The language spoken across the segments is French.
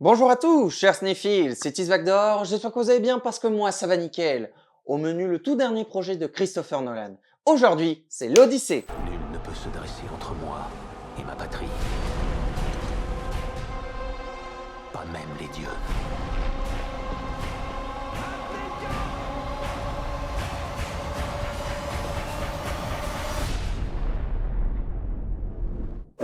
Bonjour à tous, chers cinéphiles, c'est Isvagdor, j'espère que vous allez bien parce que moi ça va nickel. Au menu, le tout dernier projet de Christopher Nolan. Aujourd'hui, c'est l'Odyssée. Nul ne peut se dresser entre moi et ma patrie. Pas même les dieux.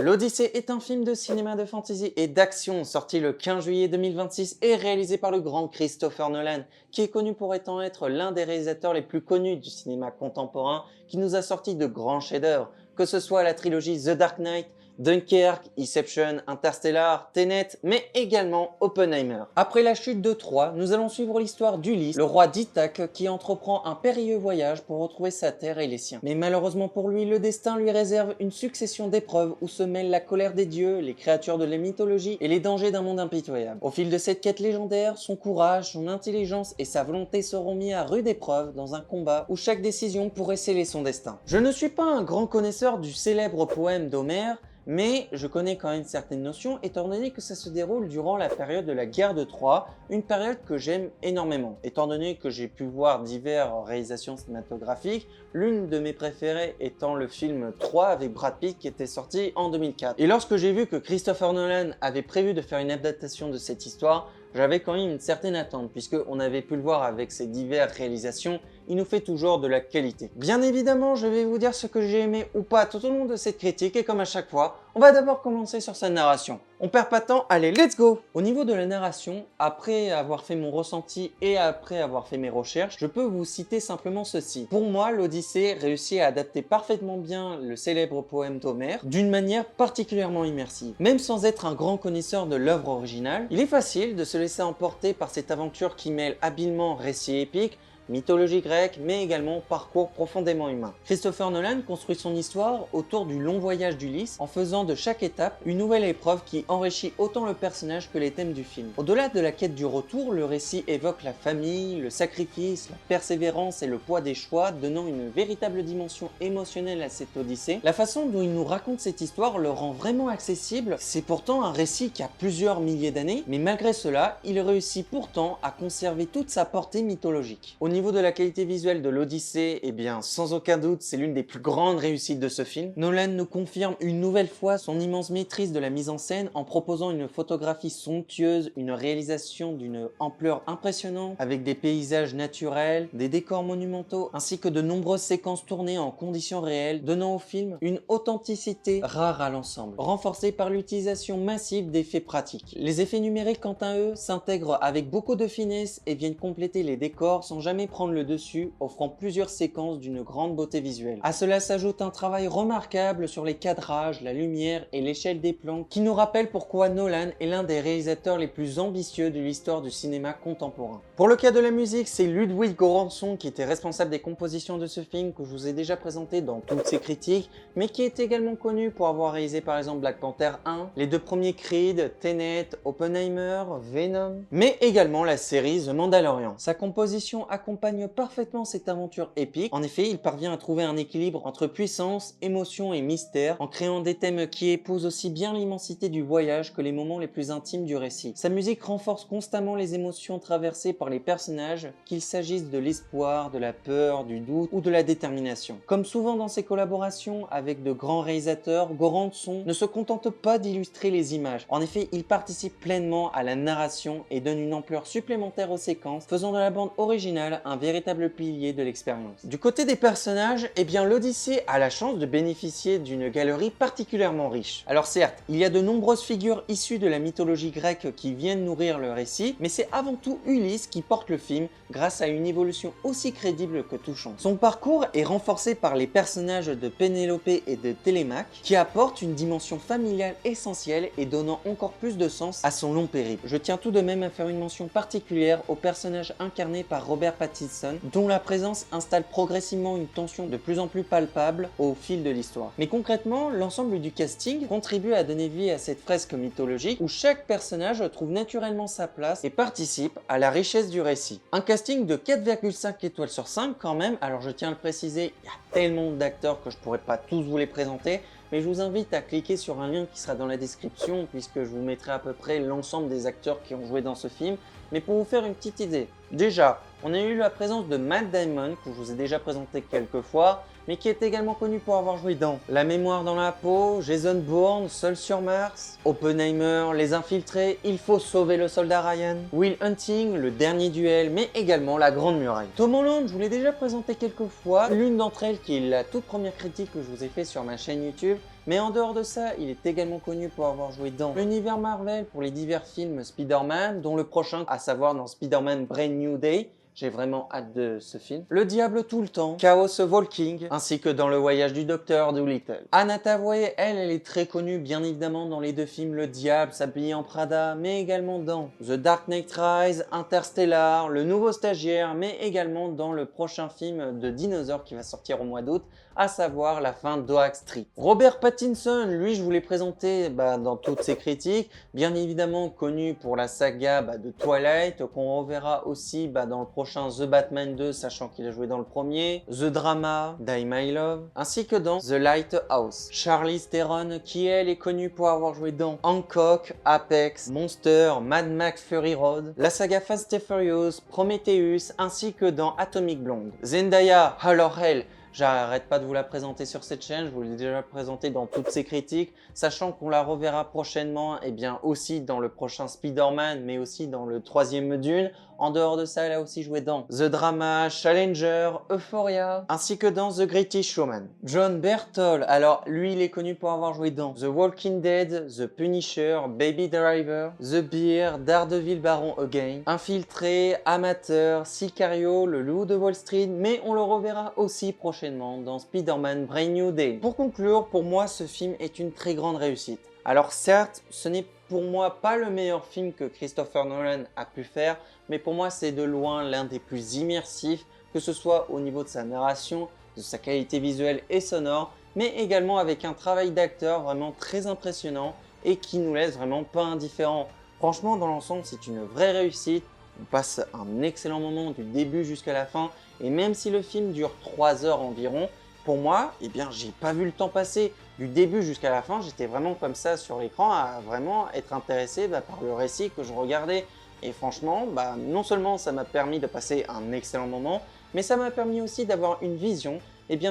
L'Odyssée est un film de cinéma de fantasy et d'action sorti le 15 juillet 2026 et réalisé par le grand Christopher Nolan, qui est connu pour être l'un des réalisateurs les plus connus du cinéma contemporain, qui nous a sorti de grands chefs-d'œuvre, que ce soit la trilogie The Dark Knight, Dunkerque, Inception, Interstellar, Tenet, mais également Oppenheimer. Après la chute de Troie, nous allons suivre l'histoire d'Ulysse, le roi d'Ithaque qui entreprend un périlleux voyage pour retrouver sa terre et les siens. Mais malheureusement pour lui, le destin lui réserve une succession d'épreuves où se mêlent la colère des dieux, les créatures de la mythologie et les dangers d'un monde impitoyable. Au fil de cette quête légendaire, son courage, son intelligence et sa volonté seront mis à rude épreuve dans un combat où chaque décision pourrait sceller son destin. Je ne suis pas un grand connaisseur du célèbre poème d'Homère, mais je connais quand même certaines notions étant donné que ça se déroule durant la période de la guerre de Troie, une période que j'aime énormément. Étant donné que j'ai pu voir diverses réalisations cinématographiques, l'une de mes préférées étant le film Troie avec Brad Pitt qui était sorti en 2004. Et lorsque j'ai vu que Christopher Nolan avait prévu de faire une adaptation de cette histoire, j'avais quand même une certaine attente puisque on avait pu le voir avec ses diverses réalisations, il nous fait toujours de la qualité. Bien évidemment, je vais vous dire ce que j'ai aimé ou pas tout au long de cette critique et comme à chaque fois, on va d'abord commencer sur sa narration. On perd pas de temps, allez, let's go! Au niveau de la narration, après avoir fait mon ressenti et après avoir fait mes recherches, je peux vous citer simplement ceci. Pour moi, l'Odyssée réussit à adapter parfaitement bien le célèbre poème d'Homère d'une manière particulièrement immersive. Même sans être un grand connaisseur de l'œuvre originale, il est facile de se laisser emporter par cette aventure qui mêle habilement récit épique, mythologie grecque, mais également parcours profondément humain. Christopher Nolan construit son histoire autour du long voyage d'Ulysse en faisant de chaque étape une nouvelle épreuve qui enrichit autant le personnage que les thèmes du film. Au-delà de la quête du retour, le récit évoque la famille, le sacrifice, la persévérance et le poids des choix, donnant une véritable dimension émotionnelle à cette odyssée. La façon dont il nous raconte cette histoire le rend vraiment accessible. C'est pourtant un récit qui a plusieurs milliers d'années, mais malgré cela, il réussit pourtant à conserver toute sa portée mythologique. Au niveau de la qualité visuelle de l'Odyssée, eh bien sans aucun doute c'est l'une des plus grandes réussites de ce film. Nolan nous confirme une nouvelle fois son immense maîtrise de la mise en scène en proposant une photographie somptueuse, une réalisation d'une ampleur impressionnante avec des paysages naturels, des décors monumentaux ainsi que de nombreuses séquences tournées en conditions réelles, donnant au film une authenticité rare à l'ensemble, renforcée par l'utilisation massive d'effets pratiques. Les effets numériques quant à eux s'intègrent avec beaucoup de finesse et viennent compléter les décors sans jamais prendre le dessus, offrant plusieurs séquences d'une grande beauté visuelle. À cela s'ajoute un travail remarquable sur les cadrages, la lumière et l'échelle des plans qui nous rappelle pourquoi Nolan est l'un des réalisateurs les plus ambitieux de l'histoire du cinéma contemporain. Pour le cas de la musique, c'est Ludwig Göransson qui était responsable des compositions de ce film que je vous ai déjà présenté dans toutes ses critiques, mais qui est également connu pour avoir réalisé par exemple Black Panther 1, les deux premiers Creed, Tenet, Oppenheimer, Venom, mais également la série The Mandalorian. Sa composition accompagne parfaitement cette aventure épique. En effet, il parvient à trouver un équilibre entre puissance, émotion et mystère, en créant des thèmes qui épousent aussi bien l'immensité du voyage que les moments les plus intimes du récit. Sa musique renforce constamment les émotions traversées par les personnages, qu'il s'agisse de l'espoir, de la peur, du doute ou de la détermination. Comme souvent dans ses collaborations avec de grands réalisateurs, Göransson ne se contente pas d'illustrer les images. En effet, il participe pleinement à la narration et donne une ampleur supplémentaire aux séquences, faisant de la bande originale un véritable pilier de l'expérience. Du côté des personnages, eh bien l'Odyssée a la chance de bénéficier d'une galerie particulièrement riche. Alors certes, il y a de nombreuses figures issues de la mythologie grecque qui viennent nourrir le récit, mais c'est avant tout Ulysse qui porte le film grâce à une évolution aussi crédible que touchante. Son parcours est renforcé par les personnages de Pénélope et de Télémaque qui apportent une dimension familiale essentielle et donnant encore plus de sens à son long périple. Je tiens tout de même à faire une mention particulière au personnage incarné par Robert Pattinson, dont la présence installe progressivement une tension de plus en plus palpable au fil de l'histoire. Mais concrètement, l'ensemble du casting contribue à donner vie à cette fresque mythologique où chaque personnage trouve naturellement sa place et participe à la richesse du récit. Un casting de 4,5 étoiles sur 5 quand même, alors je tiens à le préciser, il y a tellement d'acteurs que je pourrais pas tous vous les présenter, mais je vous invite à cliquer sur un lien qui sera dans la description puisque je vous mettrai à peu près l'ensemble des acteurs qui ont joué dans ce film. Mais pour vous faire une petite idée, déjà, on a eu la présence de Matt Damon, que je vous ai déjà présenté quelques fois, mais qui est également connu pour avoir joué dans La mémoire dans la peau, Jason Bourne, Seul sur Mars, Oppenheimer, Les Infiltrés, Il faut sauver le soldat Ryan, Will Hunting, Le dernier duel, mais également La Grande Muraille. Tom Holland, je vous l'ai déjà présenté quelques fois, l'une d'entre elles qui est la toute première critique que je vous ai fait sur ma chaîne YouTube. Mais en dehors de ça, il est également connu pour avoir joué dans l'univers Marvel pour les divers films Spider-Man, dont le prochain, à savoir dans Spider-Man Brand New Day. J'ai vraiment hâte de ce film. Le Diable tout le temps, Chaos Walking, ainsi que dans Le Voyage du Docteur Dolittle. Anna Thaoué, elle est très connue bien évidemment dans les deux films Le Diable s'habille en Prada, mais également dans The Dark Knight Rises, Interstellar, Le Nouveau Stagiaire, mais également dans le prochain film de dinosaures qui va sortir au mois d'août, à savoir La fin d'Oak Street. Robert Pattinson, lui je vous l'ai présenté dans toutes ses critiques, bien évidemment connu pour la saga de Twilight, qu'on reverra aussi dans le prochain The Batman 2, sachant qu'il a joué dans le premier, The Drama, Die My Love, ainsi que dans The Lighthouse. Charlize Theron, qui elle est connue pour avoir joué dans Hancock, Apex, Monster, Mad Max Fury Road, la saga Fast and Furious, Prometheus, ainsi que dans Atomic Blonde. Zendaya, alors elle, j'arrête pas de vous la présenter sur cette chaîne, je vous l'ai déjà présentée dans toutes ses critiques, sachant qu'on la reverra prochainement et bien aussi dans le prochain Spider-Man, mais aussi dans le 3e Dune. En dehors de ça, elle a aussi joué dans The Drama, Challenger, Euphoria, ainsi que dans The Greatest Showman. John Berthold, alors lui il est connu pour avoir joué dans The Walking Dead, The Punisher, Baby Driver, The Bear, Daredevil Baron Again, Infiltré, Amateur, Sicario, Le Loup de Wall Street, mais on le reverra aussi prochainement dans Spider-Man Brand New Day. Pour conclure, pour moi ce film est une très grande réussite. Alors certes, ce n'est pour moi pas le meilleur film que Christopher Nolan a pu faire, mais pour moi c'est de loin l'un des plus immersifs, que ce soit au niveau de sa narration, de sa qualité visuelle et sonore, mais également avec un travail d'acteur vraiment très impressionnant et qui nous laisse vraiment pas indifférents. Franchement, dans l'ensemble, c'est une vraie réussite. On passe un excellent moment du début jusqu'à la fin, et même si le film dure 3 heures environ, pour moi, j'ai pas vu le temps passer. Du début jusqu'à la fin, j'étais vraiment comme ça sur l'écran à vraiment être intéressé par le récit que je regardais. Et franchement, non seulement ça m'a permis de passer un excellent moment, mais ça m'a permis aussi d'avoir une vision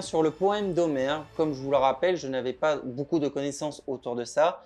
sur le poème d'Homère. Comme je vous le rappelle, je n'avais pas beaucoup de connaissances autour de ça.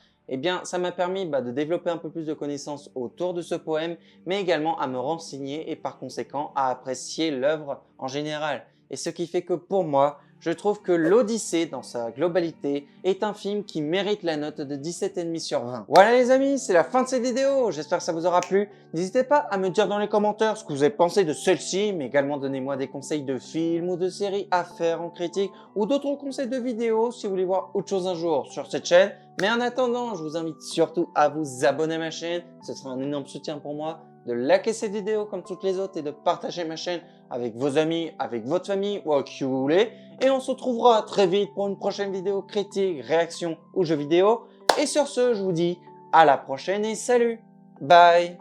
Ça m'a permis de développer un peu plus de connaissances autour de ce poème, mais également à me renseigner et par conséquent à apprécier l'œuvre en général. Et ce qui fait que pour moi, je trouve que l'Odyssée dans sa globalité est un film qui mérite la note de 17,5 sur 20. Voilà les amis, c'est la fin de cette vidéo, j'espère que ça vous aura plu. N'hésitez pas à me dire dans les commentaires ce que vous avez pensé de celle-ci, mais également donnez-moi des conseils de films ou de séries à faire en critique ou d'autres conseils de vidéos si vous voulez voir autre chose un jour sur cette chaîne. Mais en attendant, je vous invite surtout à vous abonner à ma chaîne, ce sera un énorme soutien pour moi, de liker cette vidéo comme toutes les autres et de partager ma chaîne avec vos amis, avec votre famille ou avec qui vous voulez. Et on se retrouvera très vite pour une prochaine vidéo critique, réaction ou jeux vidéo. Et sur ce, je vous dis à la prochaine et salut. Bye.